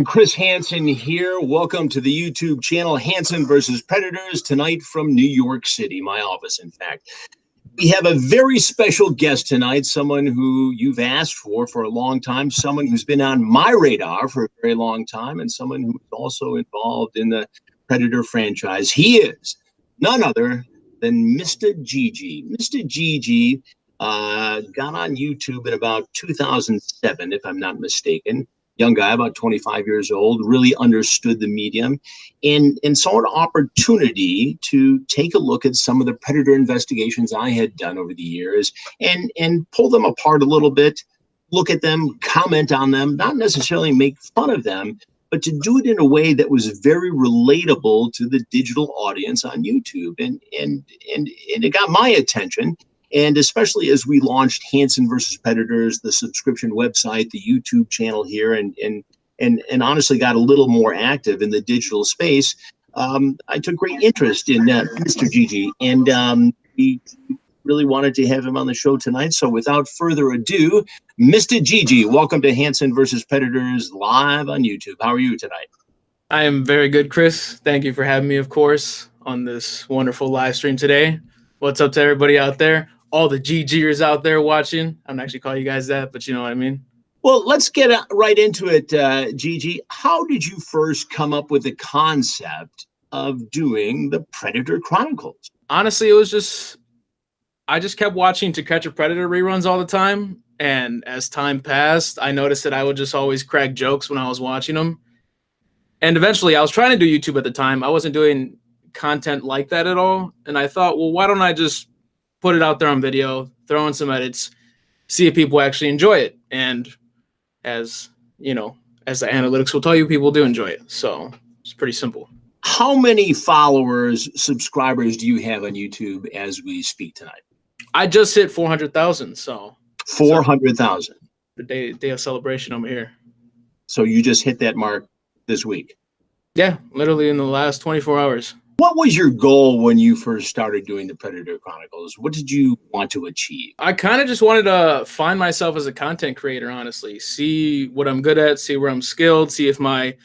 Chris Hansen here. Welcome to the YouTube channel Hansen versus Predators, tonight from New York City, my office, in fact. We have a very special guest tonight, someone who you've asked for a long time, someone who's been on my radar for a very long time, and someone who's also involved in the Predator franchise. He is none other than MistaGG. MistaGG got on YouTube in about 2007, if I'm not mistaken. Young guy, about 25 years old, really understood the medium and saw an opportunity to take a look at some of the Predator investigations I had done over the years and pull them apart a little bit, look at them, comment on them, not necessarily make fun of them, but to do it in a way that was very relatable to the digital audience on YouTube. And it got my attention. And especially as we launched Hansen versus Predators, the subscription website, the YouTube channel here, and honestly got a little more active in the digital space, I took great interest in MistaGG, and we really wanted to have him on the show tonight. So without further ado, MistaGG, welcome to Hansen versus Predators live on YouTube. How are you tonight? I am very good, Chris. Thank you for having me, of course, on this wonderful live stream today. What's up to everybody out there? All the GGers out there watching. I don't actually call you guys that, but you know what I mean. Well, let's get right into it, GG. How did you first come up with the concept of doing the Predator Chronicles? Honestly, it was I just kept watching To Catch a Predator reruns all the time. And as time passed, I noticed that I would just always crack jokes when I was watching them. And eventually, I was trying to do YouTube at the time. I wasn't doing content like that at all. And I thought, well, why don't I just put it out there on video, throw in some edits, see if people actually enjoy it. And as you know, as the analytics will tell you, people do enjoy it. So it's pretty simple. How many followers, subscribers do you have on YouTube as we speak tonight? I just hit 400,000. So 400,000. The day of celebration over here. So you just hit that mark this week? Yeah, literally in the last 24 hours. What was your goal when you first started doing the Predator Chronicles? What did you want to achieve? I kind of just wanted to find myself as a content creator, honestly. See what I'm good at, see where I'm skilled, see if my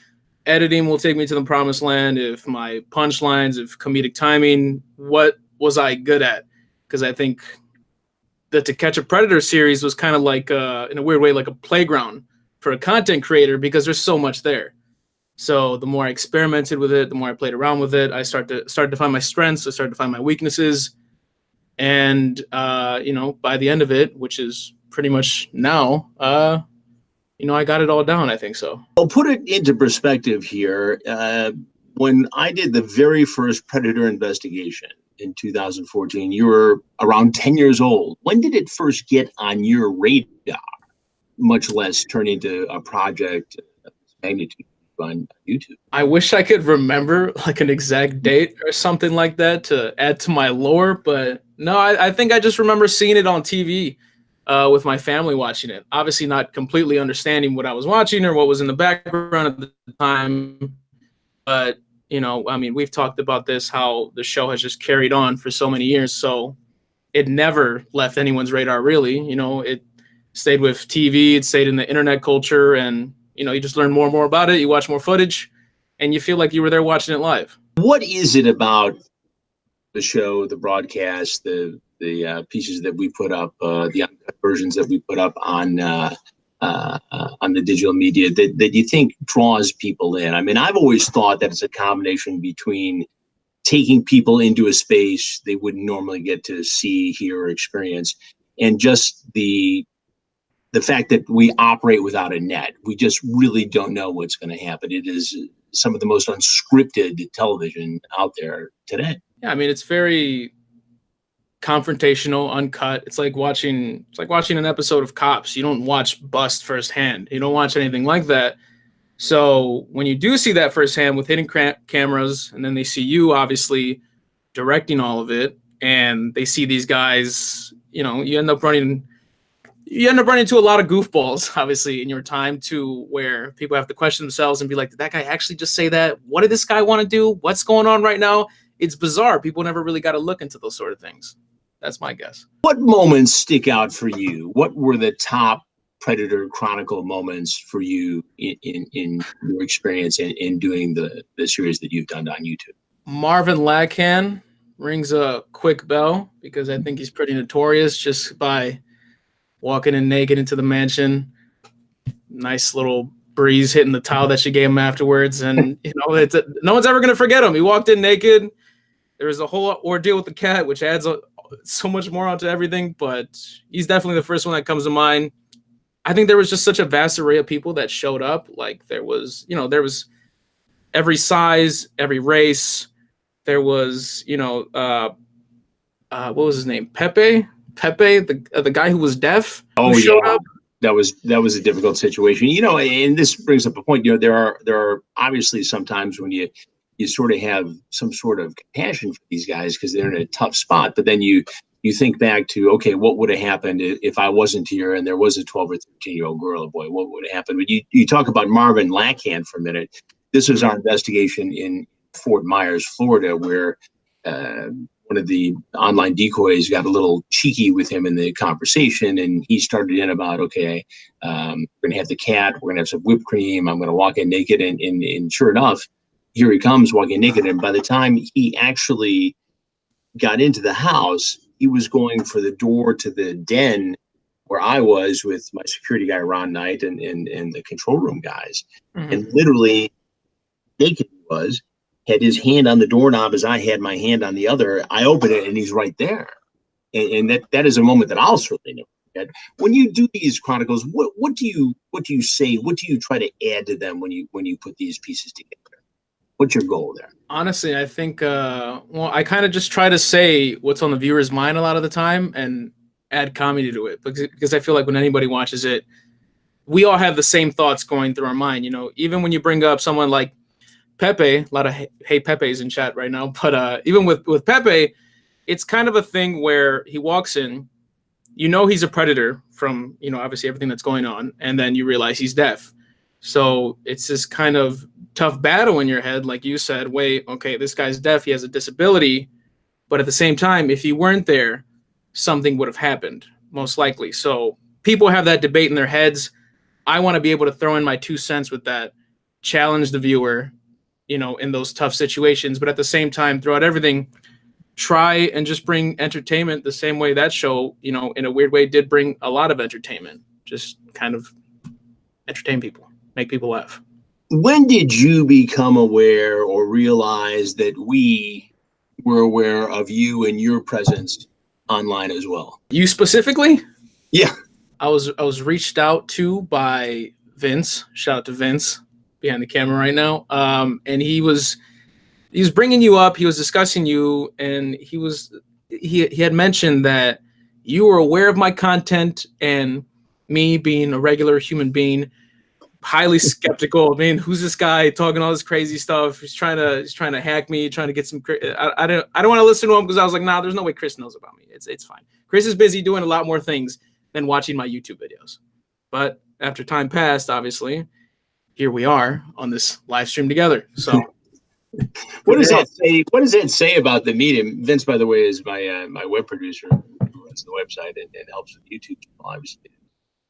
editing will take me to the promised land, if my punchlines, if comedic timing, what was I good at? Because I think the To Catch a Predator series was kind of like, in a weird way, like a playground for a content creator because there's so much there. So the more I experimented with it, the more I played around with it, I started to find my strengths, I started to find my weaknesses. And, you know, by the end of it, which is pretty much now, you know, I got it all down, I think so. I'll put it into perspective here. When I did the very first Predator investigation in 2014, you were around 10 years old. When did it first get on your radar, much less turn into a project of this magnitude on YouTube? I wish I could remember like an exact date or something like that to add to my lore, but no, I think I just remember seeing it on TV with my family watching it. Obviously not completely understanding what I was watching or what was in the background at the time, but you know, I mean, we've talked about this, how the show has just carried on for so many years, so it never left anyone's radar, really. You know, it stayed with TV, it stayed in the internet culture, and you know, you just learn more and more about it. You watch more footage, and you feel like you were there watching it live. What is it about the show, the broadcast, the pieces that we put up, the uncut versions that we put up on the digital media that you think draws people in? I mean, I've always thought that it's a combination between taking people into a space they wouldn't normally get to see, hear, or experience, and just the fact that we operate without a net. We just really don't know what's going to happen. It is some of the most unscripted television out there today. Yeah, I mean, it's very confrontational, uncut. It's like watching an episode of Cops. You don't watch bust firsthand. You don't watch anything like that. So when you do see that firsthand with hidden cameras, and then they see you obviously directing all of it, and they see these guys, you know, you end up running into a lot of goofballs, obviously, in your time, to where people have to question themselves and be like, did that guy actually just say that? What did this guy want to do? What's going on right now? It's bizarre. People never really got to look into those sort of things. That's my guess. What moments stick out for you? What were the top Predator Chronicle moments for you in your experience in doing the series that you've done on YouTube? Marvin Lacan rings a quick bell because I think he's pretty notorious just by walking in naked into the mansion. Nice little breeze hitting the towel that she gave him afterwards, and no one's ever gonna forget him. He walked in naked. There was a whole ordeal with the cat, which adds so much more onto everything. But he's definitely the first one that comes to mind. I think there was just such a vast array of people that showed up. Like there was every size, every race. There was, what was his name? Pepe, the guy who was deaf. Oh, who showed up. That was a difficult situation. And this brings up a point. There are obviously sometimes when you sort of have some sort of compassion for these guys because they're in a tough spot. But then you think back to, okay, what would have happened if I wasn't here and there was a 12 or 13-year-old girl or boy? What would have happened? But you talk about Marvin Lacan for a minute. This was our investigation in Fort Myers, Florida, where one of the online decoys got a little cheeky with him in the conversation, and he started in about, okay, we're gonna have the cat, we're gonna have some whipped cream, I'm gonna walk in naked, and sure enough, here he comes walking naked. And by the time he actually got into the house, he was going for the door to the den where I was with my security guy Ron Knight and the control room guys, and literally naked he was. Had his hand on the doorknob as I had my hand on the other. I open it and he's right there. And that is a moment that I'll certainly never forget. When you do these chronicles, what do you say? What do you try to add to them when you put these pieces together? What's your goal there? Honestly, I think I kind of just try to say what's on the viewer's mind a lot of the time and add comedy to it because I feel like when anybody watches it, we all have the same thoughts going through our mind. Even when you bring up someone like Pepe, a lot of hey Pepe's in chat right now, but even with Pepe, it's kind of a thing where he walks in, he's a predator from obviously everything that's going on, and then you realize he's deaf. So it's this kind of tough battle in your head, like you said. Wait, okay, this guy's deaf, he has a disability, but at the same time, if he weren't there, something would have happened most likely. So people have that debate in their heads. I want to be able to throw in my 2 cents with that, challenge the viewer in those tough situations, but at the same time, throughout everything, try and just bring entertainment the same way that show, in a weird way, did bring a lot of entertainment. Just kind of entertain people, make people laugh. When did you become aware or realize that we were aware of you and your presence online as well? You specifically? Yeah. I was reached out to by Vince. Shout out to Vince behind the camera right now. And he was bringing you up. He was discussing you, and he had mentioned that you were aware of my content, and me being a regular human being, highly skeptical. I mean, who's this guy talking all this crazy stuff? He's trying to hack me, trying to get some. I don't want to listen to him because I was like, nah, there's no way Chris knows about me. It's fine. Chris is busy doing a lot more things than watching my YouTube videos. But after time passed, obviously, here we are on this live stream together. So what does that say? What does that say about the medium? Vince, by the way, is my web producer who runs the website and helps with YouTube channel. Obviously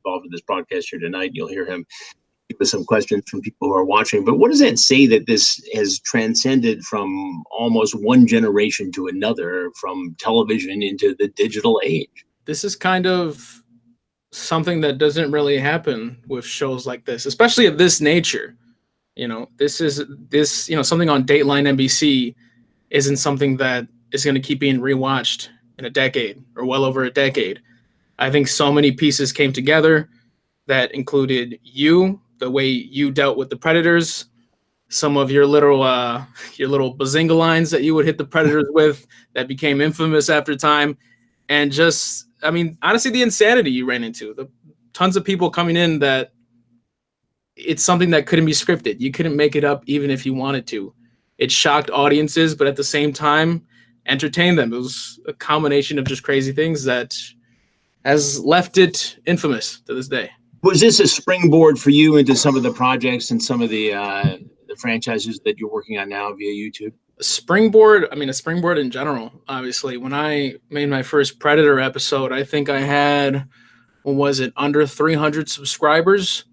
involved in this broadcast here tonight. You'll hear him give us some questions from people who are watching. But what does that say that this has transcended from almost one generation to another, from television into the digital age? This is kind of something that doesn't really happen with shows like this, especially of this nature. This something on Dateline NBC isn't something that is going to keep being rewatched in a decade or well over a decade. I think so many pieces came together that included you, the way you dealt with the predators, some of your little bazinga lines that you would hit the predators with that became infamous after time, and just, I mean, honestly, the insanity you ran into, the tons of people coming in that it's something that couldn't be scripted. You couldn't make it up even if you wanted to. It shocked audiences, but at the same time, entertained them. It was a combination of just crazy things that has left it infamous to this day. Was this a springboard for you into some of the projects and some of the franchises that you're working on now via YouTube? A springboard in general, obviously. When I made my first Predator episode, I think I had what was it, under 300 subscribers.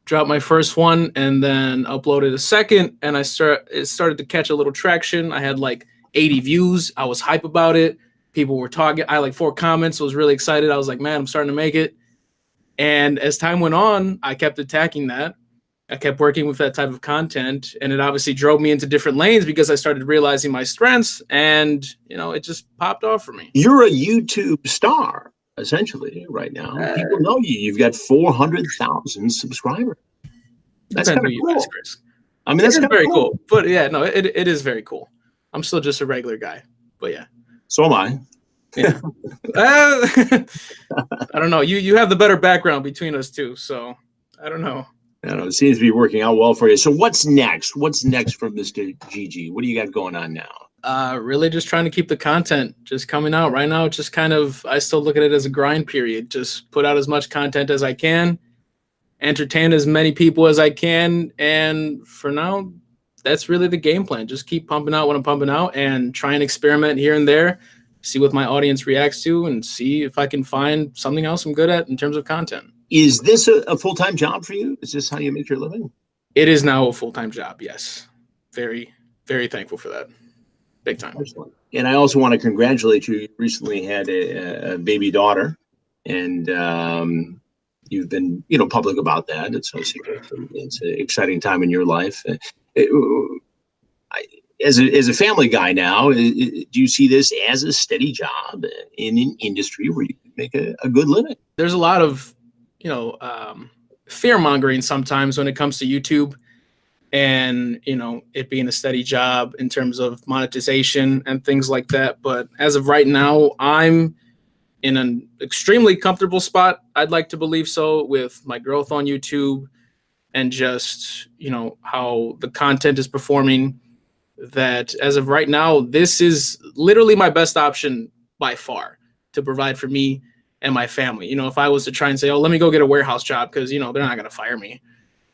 Dropped my first one and then uploaded a second, and it started to catch a little traction. I had like 80 views. I was hype about it. People were talking. I had like 4 comments. I was really excited. I was like, man, I'm starting to make it. And as time went on, I kept attacking that. I kept working with that type of content, and it obviously drove me into different lanes because I started realizing my strengths, and it just popped off for me. You're a YouTube star, essentially, right now. People know you. You've got 400,000 subscribers. That's kind of cool. Ask, Chris. I mean, that's very cool. But yeah, no, it is very cool. I'm still just a regular guy, but yeah. So am I. Yeah. I don't know. You have the better background between us two, so I don't know. I don't know. It seems to be working out well for you. So what's next? What's next for Mr. GG? What do you got going on now? Really just trying to keep the content just coming out. Right now, it's just kind of, I still look at it as a grind period. Just put out as much content as I can, entertain as many people as I can. And for now, that's really the game plan. Just keep pumping out what I'm pumping out and try and experiment here and there, see what my audience reacts to, and see if I can find something else I'm good at in terms of content. Is this a full-time job for you? Is this how you make your living? It is now a full-time job, yes. Very, very thankful for that. Big time. Excellent. And I also want to congratulate you. You recently had a baby daughter, and you've been public about that. It's an exciting time in your life. As a family guy now, do you see this as a steady job in an industry where you can make a good living? There's a lot of fear mongering sometimes when it comes to YouTube, and it being a steady job in terms of monetization and things like that. But as of right now, I'm in an extremely comfortable spot. I'd like to believe so, with my growth on YouTube and just how the content is performing. That as of right now, this is literally my best option by far to provide for me and my family. If I was to try and say, oh, let me go get a warehouse job because they're not going to fire me,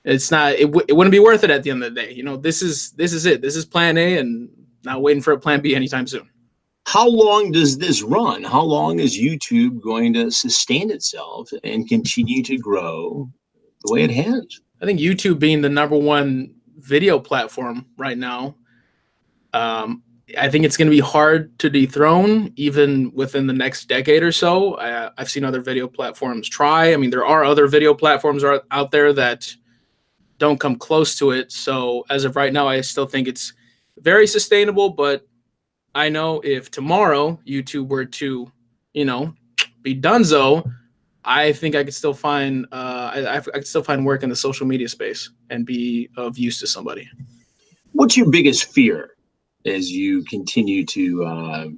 it's not. It wouldn't be worth it at the end of the day. This is it. This is plan A, and not waiting for a plan B anytime soon. How long does this run? How long is YouTube going to sustain itself and continue to grow the way it has? I think YouTube being the #1 video platform right now, I think it's going to be hard to dethrone even within the next decade or so. I've seen other video platforms try. I mean, there are other video platforms out there that don't come close to it. So as of right now, I still think it's very sustainable. But I know if tomorrow YouTube were to, be donezo, I think I could still find I could still find work in the social media space and be of use to somebody. What's your biggest fear as you continue to,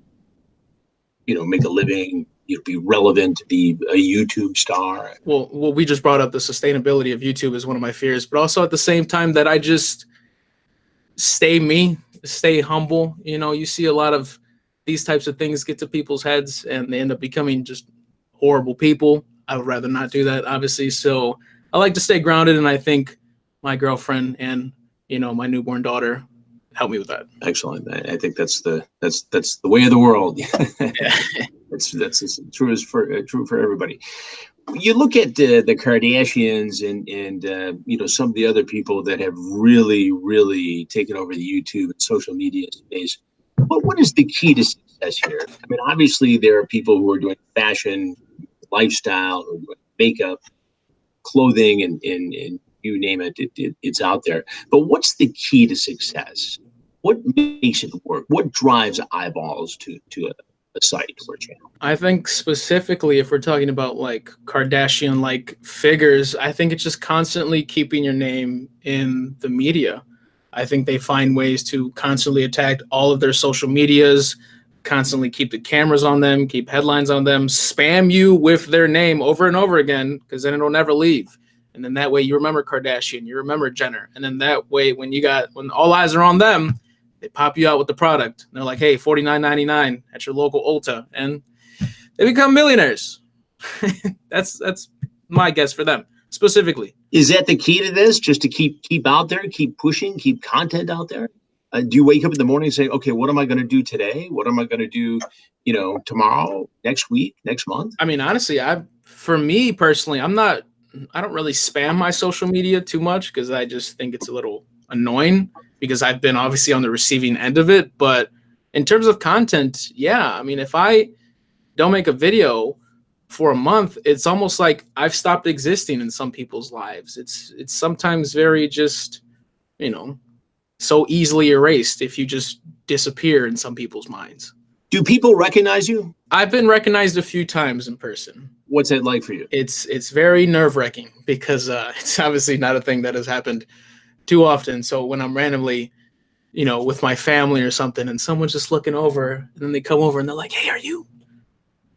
make a living, be relevant, be a YouTube star? Well, we just brought up the sustainability of YouTube as one of my fears, but also at the same time that I just stay me, stay humble. You see a lot of these types of things get to people's heads and they end up becoming just horrible people. I would rather not do that, obviously. So I like to stay grounded, and I think my girlfriend and, my newborn daughter help me with that. Excellent. I think that's the way of the world. Yeah. That's true for everybody. You look at the Kardashians and some of the other people that have really taken over the YouTube and social media space. But what is the key to success here? I mean, obviously there are people who are doing fashion, lifestyle, who are doing makeup, clothing, and you name it, it's out there. But what's the key to success? What makes it work? What drives eyeballs to a site or a channel? I think specifically if we're talking about like Kardashian-like figures, I think it's just constantly keeping your name in the media. I think they find ways to constantly attack all of their social medias, constantly keep the cameras on them, keep headlines on them, spam you with their name over and over again, because then it'll never leave. And then that way you remember Kardashian, you remember Jenner. And then that way when all eyes are on them, they pop you out with the product. And they're like, hey, $49.99 at your local Ulta. And they become millionaires. That's my guess for them specifically. Is that the key to this? Just to keep out there, keep pushing, keep content out there? Do you wake up in the morning and say, okay, what am I going to do today? What am I going to do, tomorrow, next week, next month? I mean, honestly, for me personally, I don't really spam my social media too much because I just think it's a little annoying because I've been obviously on the receiving end of it. But in terms of content, yeah, I mean, if I don't make a video for a month, it's almost like I've stopped existing in some people's lives. It's sometimes very just, so easily erased if you just disappear in some people's minds. Do people recognize you? I've been recognized a few times in person. What's that like for you? It's very nerve-wracking because it's obviously not a thing that has happened too often. So when I'm randomly, with my family or something, and someone's just looking over, and then they come over and they're like, "Hey, are you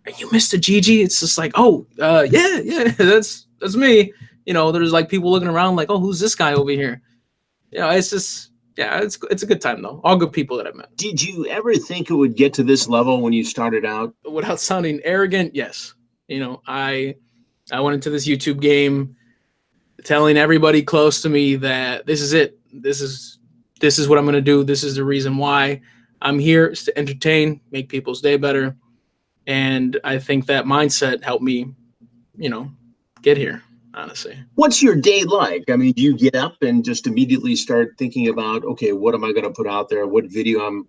MistaGG?" It's just like, "Oh, yeah, that's me." There's like people looking around like, "Oh, who's this guy over here?" It's just. Yeah, it's a good time though. All good people that I've met. Did you ever think it would get to this level when you started out? Without sounding arrogant, yes. I went into this YouTube game telling everybody close to me that this is it. This is what I'm gonna do. This is the reason why I'm here, is to entertain, make people's day better. And I think that mindset helped me, get here. Honestly. What's your day like? I mean, do you get up and just immediately start thinking about, okay, what am I going to put out there? What video am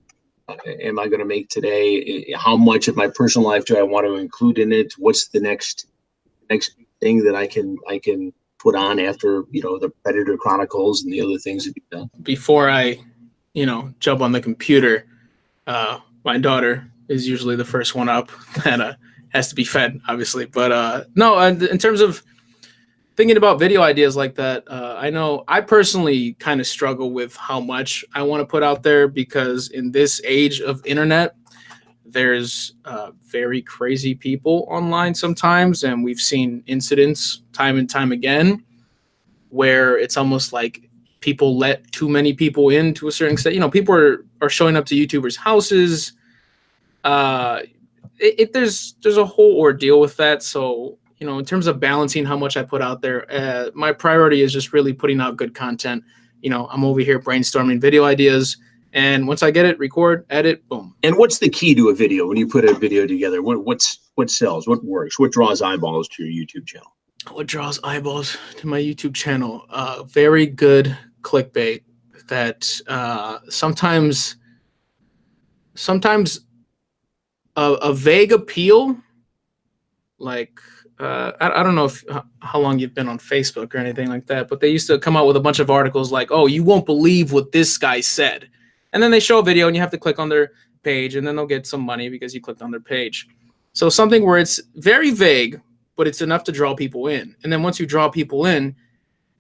I going to make today? How much of my personal life do I want to include in it? What's the next thing that I can put on after, the Predator Chronicles and the other things that you've done? Before I, jump on the computer, my daughter is usually the first one up that has to be fed, obviously. But no, in terms of thinking about video ideas like that, I know I personally kind of struggle with how much I want to put out there because in this age of internet, there's very crazy people online sometimes, and we've seen incidents time and time again where it's almost like people let too many people in to a certain extent. People are showing up to YouTubers' houses. There's a whole ordeal with that, so in terms of balancing how much I put out there, my priority is just really putting out good content. I'm over here brainstorming video ideas, and once I get it, record, edit, boom. And what's the key to a video when you put a video together? What sells? What works? What draws eyeballs to your YouTube channel? What draws eyeballs to my YouTube channel? Very good clickbait that sometimes a vague appeal, like. I don't know how long you've been on Facebook or anything like that, but they used to come out with a bunch of articles like, "Oh, you won't believe what this guy said," and then they show a video and you have to click on their page, and then they'll get some money because you clicked on their page. So something where it's very vague, but it's enough to draw people in, and then once you draw people in,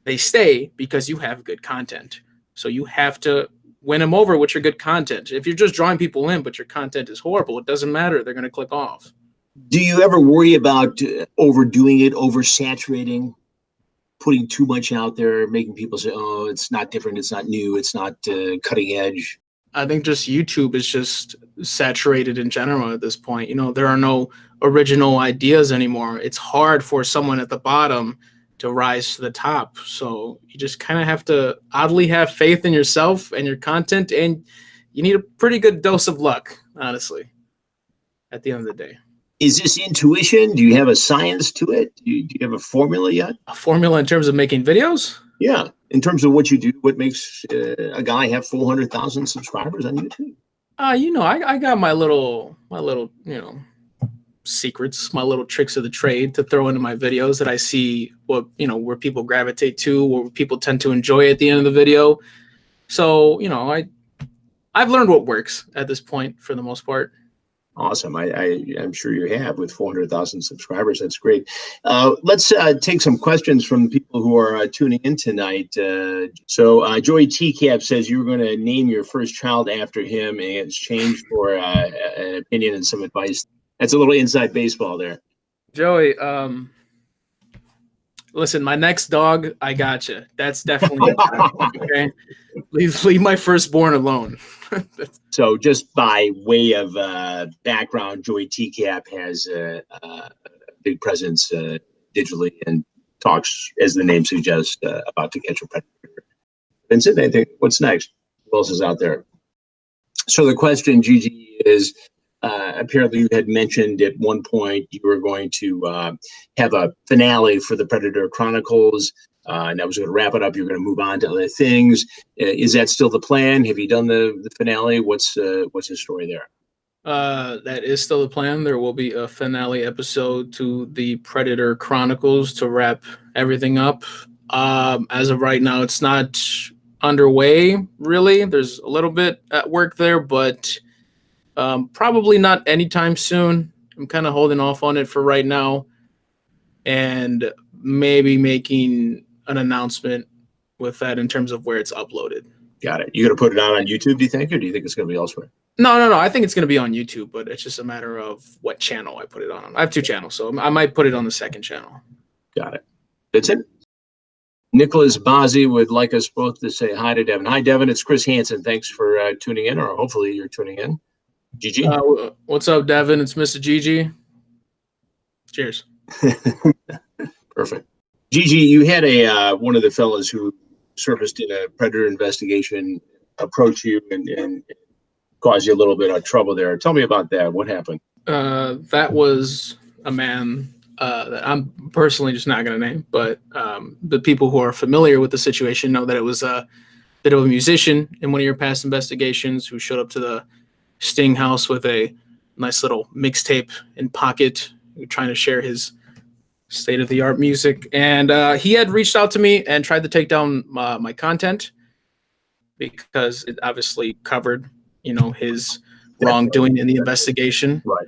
they stay because you have good content. So you have to win them over with your good content. If you're just drawing people in, but your content is horrible, it doesn't matter. They're going to click off. Do you ever worry about overdoing it, oversaturating, putting too much out there, making people say, "Oh, it's not different, it's not new, it's not cutting edge"? I think just YouTube is just saturated in general at this point. There are no original ideas anymore. It's hard for someone at the bottom to rise to the top. So you just kind of have to oddly have faith in yourself and your content, and you need a pretty good dose of luck, honestly, at the end of the day. Is this intuition? Do you have a science to it? Do you have a formula yet? A formula in terms of making videos? Yeah, in terms of what you do, what makes a guy have 400,000 subscribers on YouTube? I got my little, secrets, my little tricks of the trade to throw into my videos that I see where people gravitate to, where people tend to enjoy at the end of the video. So, I've learned what works at this point for the most part. Awesome. I'm sure you have with 400,000 subscribers. That's great. Let's take some questions from people who are tuning in tonight. So Joey TCAP says you were going to name your first child after him in exchange for an opinion and some advice. That's a little inside baseball there. Joey, listen, my next dog, I got you. That's definitely okay. Leave my firstborn alone. So just by way of background, Joey TCAP has a big presence digitally and talks, as the name suggests, about To Catch a Predator. Vincent, what's next? Who else is out there? So the question, Gigi, is apparently you had mentioned at one point you were going to have a finale for the Predator Chronicles, and that was going to wrap it up. You're going to move on to other things. Is that still the plan? Have you done the finale? What's the story there? That is still the plan. There will be a finale episode to the Predator Chronicles to wrap everything up. As of right now, it's not underway, really. There's a little bit at work there, but probably not anytime soon. I'm kind of holding off on it for right now and maybe making an announcement with that in terms of where it's uploaded. Got it. You going to put it out on YouTube, do you think, or do you think it's going to be elsewhere? No. I think it's going to be on YouTube, but it's just a matter of what channel I put it on. I have 2 channels, so I might put it on the second channel. Got it. Vincent? Nicholas Bazzi would like us both to say hi to Devin. Hi, Devin. It's Chris Hansen. Thanks for tuning in, or hopefully you're tuning in. Gigi? What's up, Devin? It's MistaGG. Cheers. Perfect. Gigi, you had a one of the fellas who surfaced in a Predator investigation approach you and caused you a little bit of trouble there. Tell me about that. What happened? That was a man that I'm personally just not going to name, but the people who are familiar with the situation know that it was a bit of a musician in one of your past investigations who showed up to the Sting house with a nice little mixtape in pocket, trying to share his state-of-the-art music. And he had reached out to me and tried to take down my content because it obviously covered, his wrongdoing in the investigation. Right.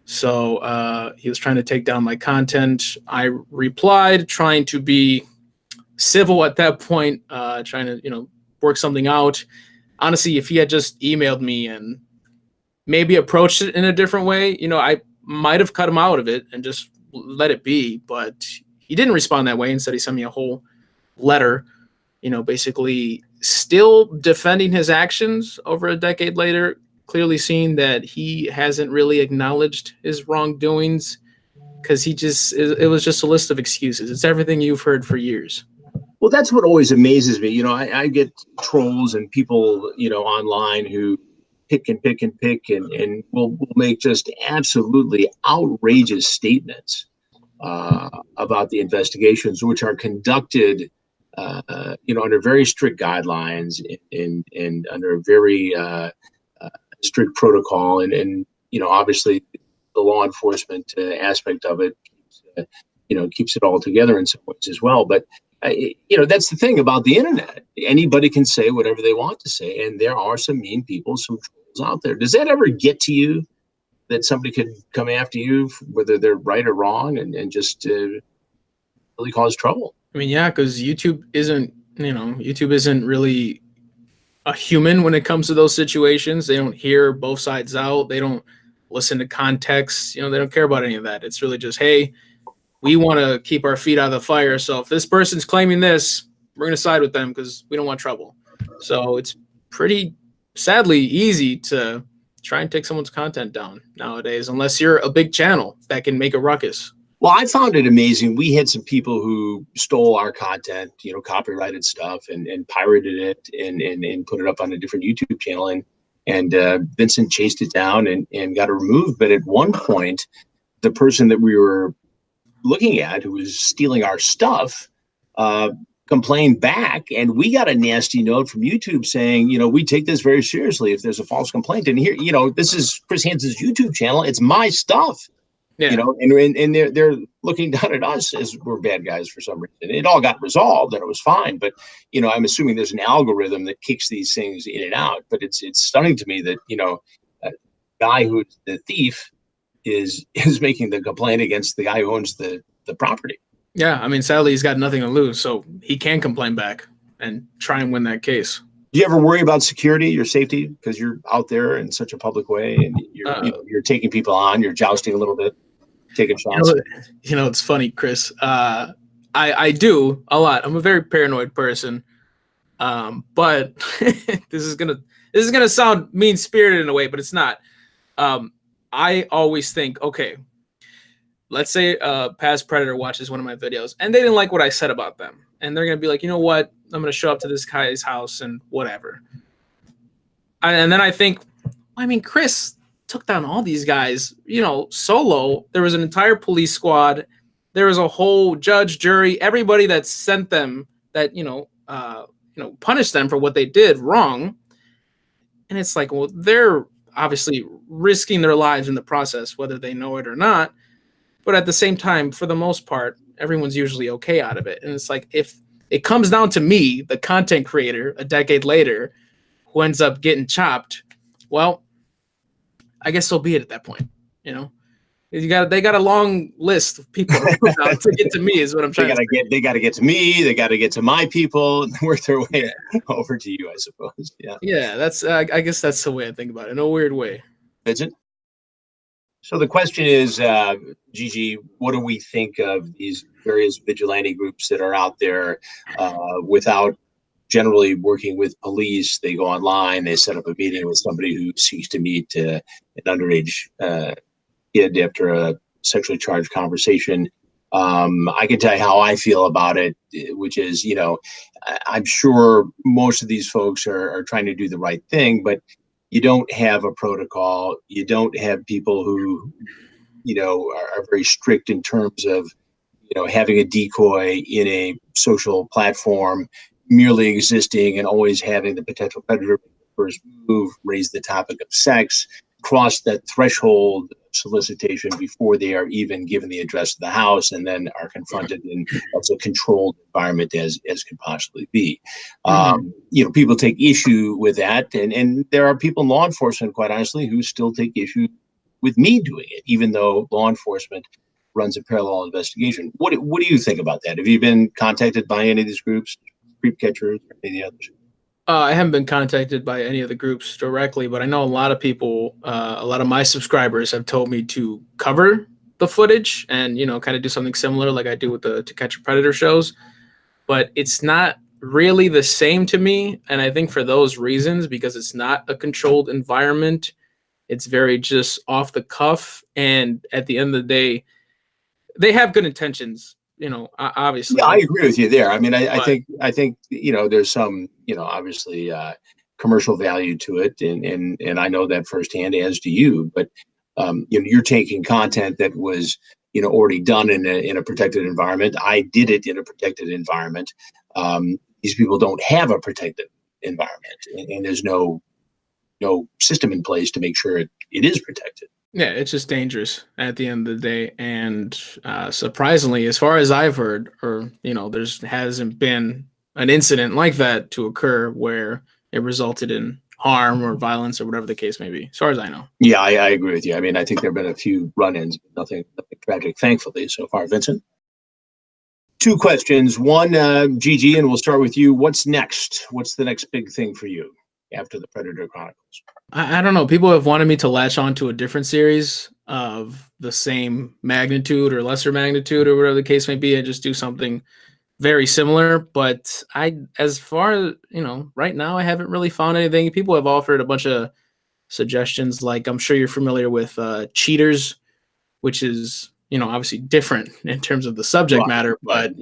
So he was trying to take down my content. I replied, trying to be civil at that point, trying to, work something out. Honestly, if he had just emailed me and maybe approached it in a different way, I might have cut him out of it and just let it be. But he didn't respond that way. Instead, he sent me a whole letter, basically still defending his actions over a decade later, clearly seeing that he hasn't really acknowledged his wrongdoings because it was just a list of excuses. It's everything you've heard for years. Well, that's what always amazes me. I get trolls and people, online who pick and will make just absolutely outrageous statements about the investigations, which are conducted, under very strict guidelines and under a very strict protocol. And obviously the law enforcement aspect of it, keeps it all together in some ways as well. But that's the thing about the internet. Anybody can say whatever they want to say, and there are some mean people, some trolls out there. Does that ever get to you that somebody could come after you, whether they're right or wrong, and just really cause trouble? I mean, yeah, because YouTube isn't really a human when it comes to those situations. They don't hear both sides out. They don't listen to context. They don't care about any of that. It's really just, hey, we want to keep our feet out of the fire. So if this person's claiming this, we're going to side with them because we don't want trouble. So it's pretty sadly easy to try and take someone's content down nowadays, unless you're a big channel that can make a ruckus. Well, I found it amazing. We had some people who stole our content, copyrighted stuff and pirated it and put it up on a different YouTube channel. And Vincent chased it down and got it removed. But at one point, the person that we were looking at, who was stealing our stuff, complained back, and we got a nasty note from YouTube saying, we take this very seriously if there's a false complaint. And here, this is Chris Hansen's YouTube channel. It's my stuff. Yeah. And they're looking down at us as we're bad guys for some reason. It all got resolved and it was fine. But, I'm assuming there's an algorithm that kicks these things in and out. But it's stunning to me that, a guy who's the thief is making the complaint against the guy who owns the property. Yeah, I mean, sadly, he's got nothing to lose, so he can complain back and try and win that case. Do you ever worry about security, your safety, because you're out there in such a public way and you're taking people on, you're jousting a little bit, taking shots? It's funny, Chris. I do a lot. I'm a very paranoid person, but this is gonna sound mean spirited in a way, but it's not. I always think, okay, let's say past Predator watches one of my videos and they didn't like what I said about them. And they're going to be like, you know what? I'm going to show up to this guy's house and whatever. And then I think, I mean, Chris took down all these guys, solo. There was an entire police squad. There was a whole judge, jury, everybody that sent them that, punished them for what they did wrong. And it's like, well, they're obviously risking their lives in the process, whether they know it or not. But at the same time, for the most part, everyone's usually okay out of it. And it's like, if it comes down to me, the content creator, a decade later, who ends up getting chopped, well, I guess so be it at that point. They got a long list of people to get to me is what I'm trying to say. They got to get to me. They got to get to my people and work their way over to you, I suppose. Yeah. Yeah, that's I guess that's the way I think about it in a weird way. Vincent? So the question is, GG, what do we think of these various vigilante groups that are out there without generally working with police? They go online, they set up a meeting with somebody who seeks to meet an underage kid after a sexually charged conversation. I can tell you how I feel about it, which is, I'm sure most of these folks are trying to do the right thing, but you don't have a protocol. You don't have people who, are very strict in terms of, having a decoy in a social platform, merely existing and always having the potential predator first move, raise the topic of sex, cross that threshold of solicitation before they are even given the address of the house, and then are confronted in as a controlled environment as could possibly be. People take issue with that, and there are people in law enforcement, quite honestly, who still take issue with me doing it, even though law enforcement runs a parallel investigation. What do you think about that? Have you been contacted by any of these groups, creep catchers, or any of the others? I haven't been contacted by any of the groups directly, but I know a lot of people, a lot of my subscribers have told me to cover the footage and, kind of do something similar like I do with the To Catch a Predator shows. But it's not really the same to me. And I think for those reasons, because it's not a controlled environment, it's very just off the cuff. And at the end of the day, they have good intentions. Obviously. Yeah, I agree with you there. I mean, I think there's some obviously commercial value to it, and I know that firsthand, as do you. But you're taking content that was already done in a protected environment. I did it in a protected environment. These people don't have a protected environment, and there's no system in place to make sure it is protected. Yeah, it's just dangerous at the end of the day. And surprisingly, as far as I've heard, there hasn't been an incident like that to occur where it resulted in harm or violence or whatever the case may be, as far as I know. Yeah, I agree with you. I mean, I think there have been a few run-ins, but nothing tragic, thankfully, so far. Vincent? Two questions. One, GG, and we'll start with you. What's next? What's the next big thing for you after the Predator Chronicles? I don't know. People have wanted me to latch on to a different series of the same magnitude or lesser magnitude or whatever the case may be and just do something very similar. But as far as, right now, I haven't really found anything. People have offered a bunch of suggestions. Like, I'm sure you're familiar with Cheaters, which is, obviously different in terms of the subject matter. But,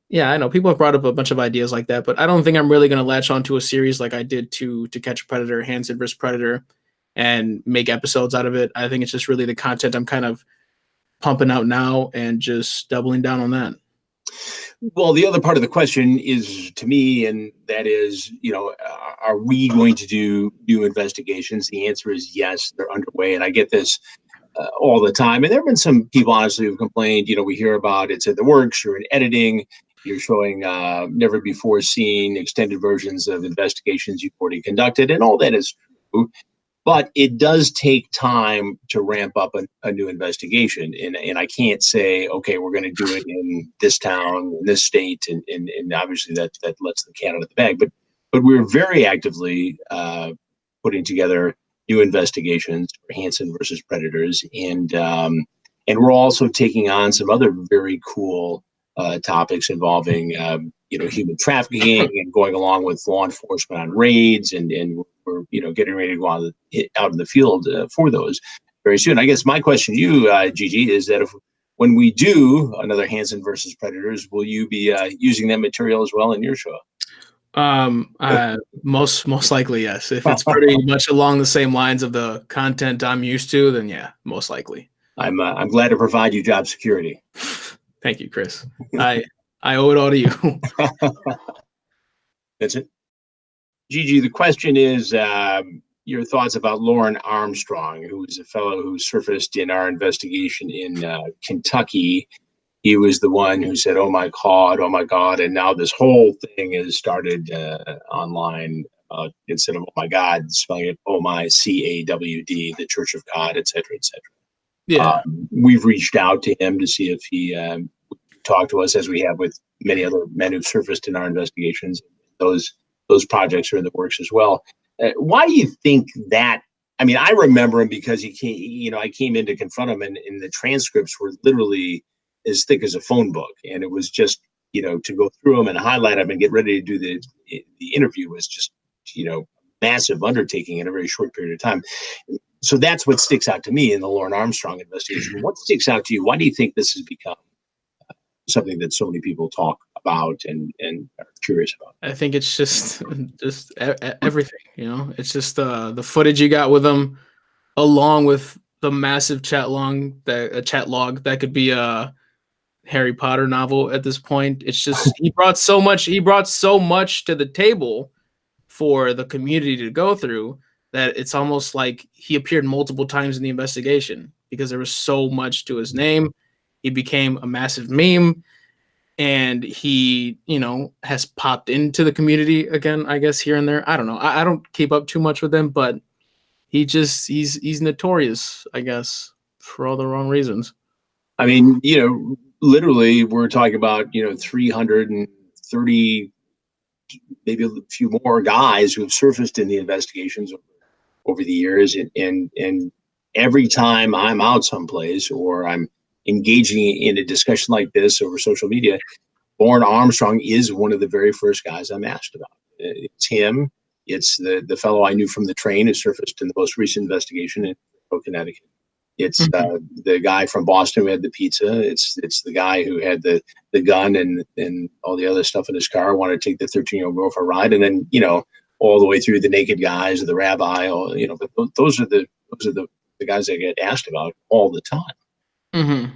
yeah, I know people have brought up a bunch of ideas like that, but I don't think I'm really going to latch onto a series like I did to Catch a Predator, Hansen vs. Predator, and make episodes out of it. I think it's just really the content I'm kind of pumping out now and just doubling down on that. Well, the other part of the question is to me, and that is, are we going to do new investigations? The answer is yes, they're underway, and I get this all the time. And there have been some people, honestly, who've complained, we hear about it's in the works, you're in editing, you're showing never before seen extended versions of investigations you've already conducted, and all that is true. But it does take time to ramp up a new investigation. And I can't say, okay, we're going to do it in this town, in this state, and obviously that lets the cat out of the bag. But we're very actively putting together new investigations for Hansen versus Predators. And we're also taking on some other very cool topics involving human trafficking and going along with law enforcement on raids, and we're getting ready to go out in the field for those very soon. I guess my question to you, GG, is that when we do another Hansen versus Predators, will you be using that material as well in your show? Most likely, yes. If it's pretty much along the same lines of the content I'm used to, then yeah, most likely. I'm glad to provide you job security. Thank you, Chris. I owe it all to you. That's it. Gigi, the question is your thoughts about Lauren Armstrong, who is a fellow who surfaced in our investigation in Kentucky. He was the one who said, oh my God. And now this whole thing has started online. Instead of oh my God, spelling it oh my CAWD, the Church of God, et cetera, et cetera. Yeah. We've reached out to him to see if he talked to us, as we have with many other men who've surfaced in our investigations. Those projects are in the works as well. Why do you think that? I mean, I remember him because he came, I came in to confront him, and the transcripts were literally as thick as a phone book. And it was just, to go through them and highlight them and get ready to do the interview was just, massive undertaking in a very short period of time. So that's what sticks out to me in the Lauren Armstrong investigation. What sticks out to you? Why do you think this has become something that so many people talk about and are curious about? I think it's just everything, It's just the footage you got with them, along with the massive chat log that could be a Harry Potter novel at this point. It's just he brought so much to the table for the community to go through that it's almost like he appeared multiple times in the investigation because there was so much to his name. He became a massive meme, and he, has popped into the community again, I guess, here and there. I don't know. I don't keep up too much with him, but he's notorious, I guess, for all the wrong reasons. I mean, literally we're talking about, 330, maybe a few more guys who have surfaced in the investigations over the years. And every time I'm out someplace or I'm engaging in a discussion like this over social media, Lauren Armstrong is one of the very first guys I'm asked about. It's him. It's the fellow I knew from the train who surfaced in the most recent investigation in Connecticut. It's the guy from Boston who had the pizza. It's the guy who had the gun and all the other stuff in his car, wanted to take the 13-year-old girl for a ride, and then all the way through the naked guys, the rabbi. But those are the guys I get asked about all the time. Mm-hmm.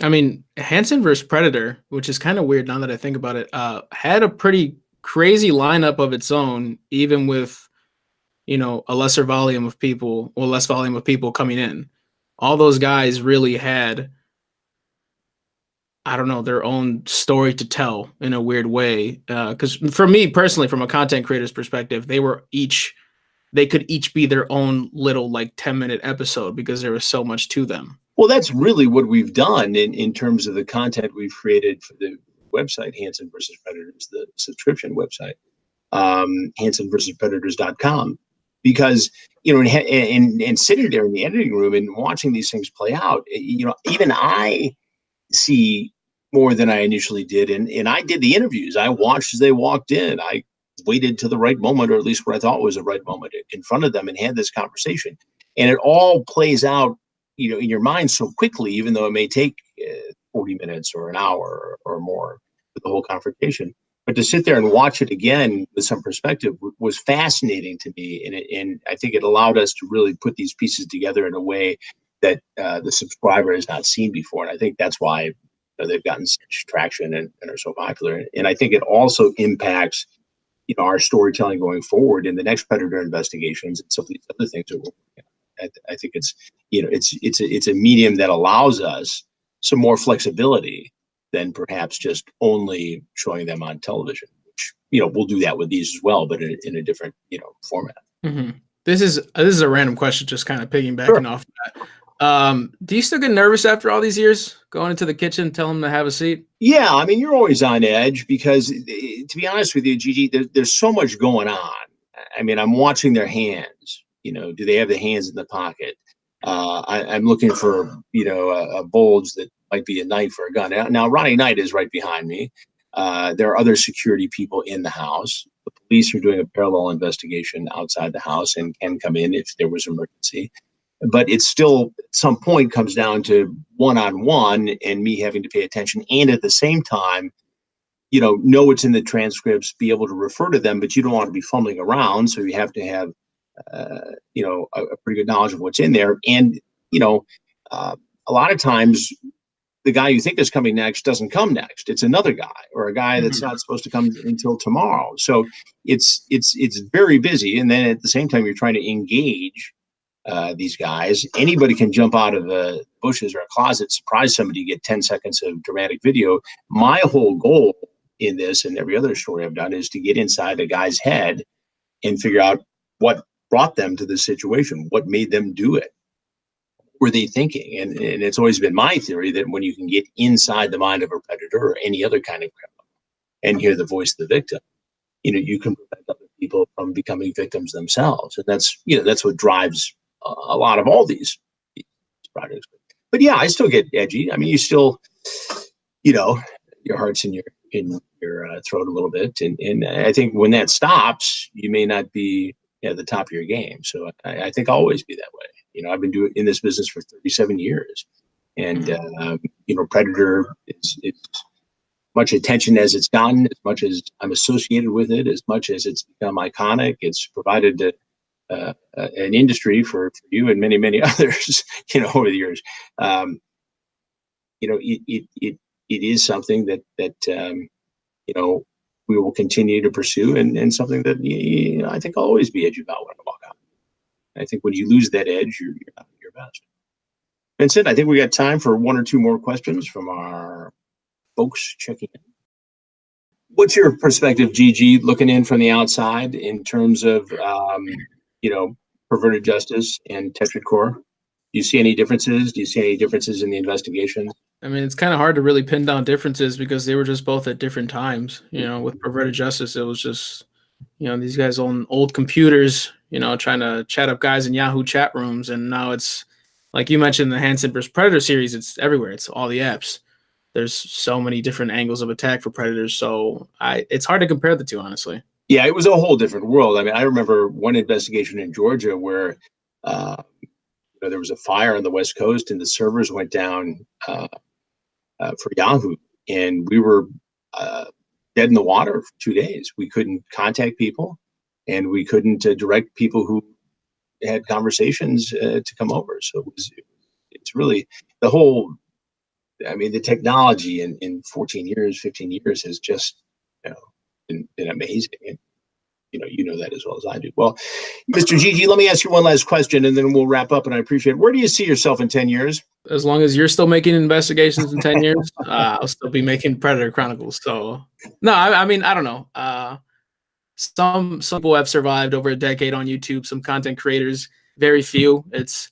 I mean, Hansen versus Predator, which is kind of weird now that I think about it, had a pretty crazy lineup of its own, even with a less volume of people coming in. All those guys really had, I don't know, their own story to tell in a weird way. Because for me personally, from a content creator's perspective, they could each be their own little 10-minute episode because there was so much to them. Well, that's really what we've done in terms of the content we've created for the website, Hansen versus Predators, the subscription website, hansenversuspredators.com. Because, and sitting there in the editing room and watching these things play out, even I see more than I initially did. And I did the interviews. I watched as they walked in. I waited to the right moment, or at least what I thought was the right moment, in front of them and had this conversation. And it all plays out, in your mind so quickly, even though it may take 40 minutes or an hour or more for the whole confrontation. But to sit there and watch it again with some perspective was fascinating to me. And I think it allowed us to really put these pieces together in a way that the subscriber has not seen before. And I think that's why they've gotten such traction and are so popular. And I think it also impacts our storytelling going forward in the next Predator investigations and some of these other things that we're working on. I think it's it's a medium that allows us some more flexibility than perhaps just only showing them on television, which we'll do that with these as well, but in a different format. Mm-hmm. This is a random question, just kind of piggybacking off that. Do you still get nervous after all these years going into the kitchen, telling them to have a seat? Yeah, I mean, you're always on edge because, to be honest with you, Gigi, there's so much going on. I mean, I'm watching their hands. Do they have the hands in the pocket? I'm looking for a bulge that might be a knife or a gun. Now Ronnie Knight is right behind me. There are other security people in the house. The police are doing a parallel investigation outside the house and can come in if there was an emergency. But it's still, at some point, comes down to one-on-one and me having to pay attention. And at the same time, know what's in the transcripts, be able to refer to them, but you don't want to be fumbling around. So you have to have, a pretty good knowledge of what's in there. And, a lot of times the guy you think is coming next doesn't come next. It's another guy or a guy that's not supposed to come until tomorrow. So it's very busy. And then at the same time, you're trying to engage these guys. Anybody can jump out of the bushes or a closet, surprise somebody, get 10 seconds of dramatic video. My whole goal in this and every other story I've done is to get inside a guy's head and figure out what brought them to this situation, what made them do it. Were they thinking? And it's always been my theory that when you can get inside the mind of a predator or any other kind of criminal and hear the voice of the victim, you can prevent other people from becoming victims themselves. And that's what drives a lot of all these projects. But yeah, I still get edgy. I mean, you still, your heart's in your throat a little bit. And I think when that stops, you may not be at the top of your game. So I think I'll always be that way. I've been doing in this business for 37 years, and Predator is much attention as it's gotten, as much as I'm associated with it, as much as it's become iconic. It's provided an industry for you and many, many others, over the years. It is something that we will continue to pursue, and something that I think I'll always be edgy about when I walk out. I think when you lose that edge, you're not at your best. Vincent, I think we got time for one or two more questions from our folks checking in. What's your perspective, GG, looking in from the outside in terms of, perverted justice and Tetrad Core? Do you see any differences? Do you see any differences in the investigation? I mean, it's kind of hard to really pin down differences because they were just both at different times. With perverted justice, it was just, these guys on old computers, trying to chat up guys in Yahoo chat rooms. And now it's, like you mentioned, the Hansen vs. Predator series, it's everywhere. It's all the apps. There's so many different angles of attack for predators. So it's hard to compare the two, honestly. Yeah, it was a whole different world. I mean, I remember one investigation in Georgia where there was a fire on the West Coast and the servers went down for Yahoo. And we were dead in the water for 2 days. We couldn't contact people, and we couldn't direct people who had conversations to come over. So it's really the whole, the technology in 14 years, 15 years has just been amazing. And you know that as well as I do. Well, Mr. GG, let me ask you one last question and then we'll wrap up, and I appreciate it. Where do you see yourself in 10 years? As long as you're still making investigations in 10 years, I'll still be making Predator Chronicles. So no, I mean, I don't know. Some people have survived over a decade on YouTube, some content creators, very few. It's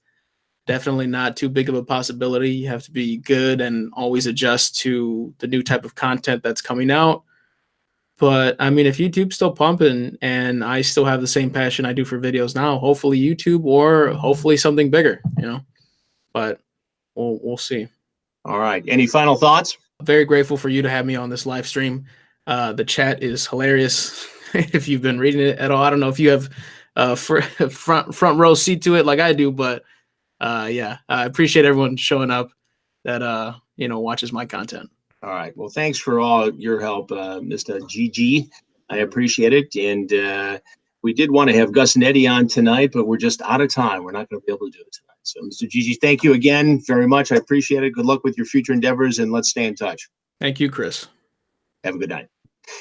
definitely not too big of a possibility. You have to be good and always adjust to the new type of content that's coming out. But I mean, if YouTube's still pumping and I still have the same passion I do for videos now, hopefully YouTube or hopefully something bigger, but we'll see. All right. Any final thoughts? Very grateful for you to have me on this live stream. The chat is hilarious. If you've been reading it at all, I don't know if you have front row seat to it like I do, but yeah, I appreciate everyone showing up that watches my content. All right. Well, thanks for all your help, Mr. GG. I appreciate it. And we did want to have Gus and Eddie on tonight, but we're just out of time. We're not going to be able to do it tonight. So, Mr. GG, thank you again very much. I appreciate it. Good luck with your future endeavors, and let's stay in touch. Thank you, Chris. Have a good night.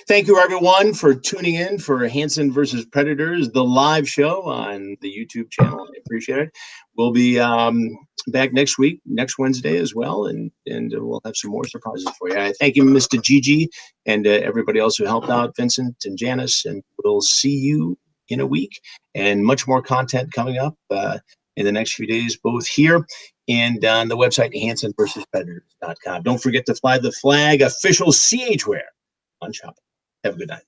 Thank you, everyone, for tuning in for Hansen versus Predators, the live show on the YouTube channel. I appreciate it. We'll be back next week, next Wednesday as well, and we'll have some more surprises for you. I thank you, Mr. GG, and everybody else who helped out, Vincent and Janice, and we'll see you in a week, and much more content coming up in the next few days, both here and on the website, HansenVersusPredators.com. Don't forget to fly the flag, official CH wear on shopping. Have a good night.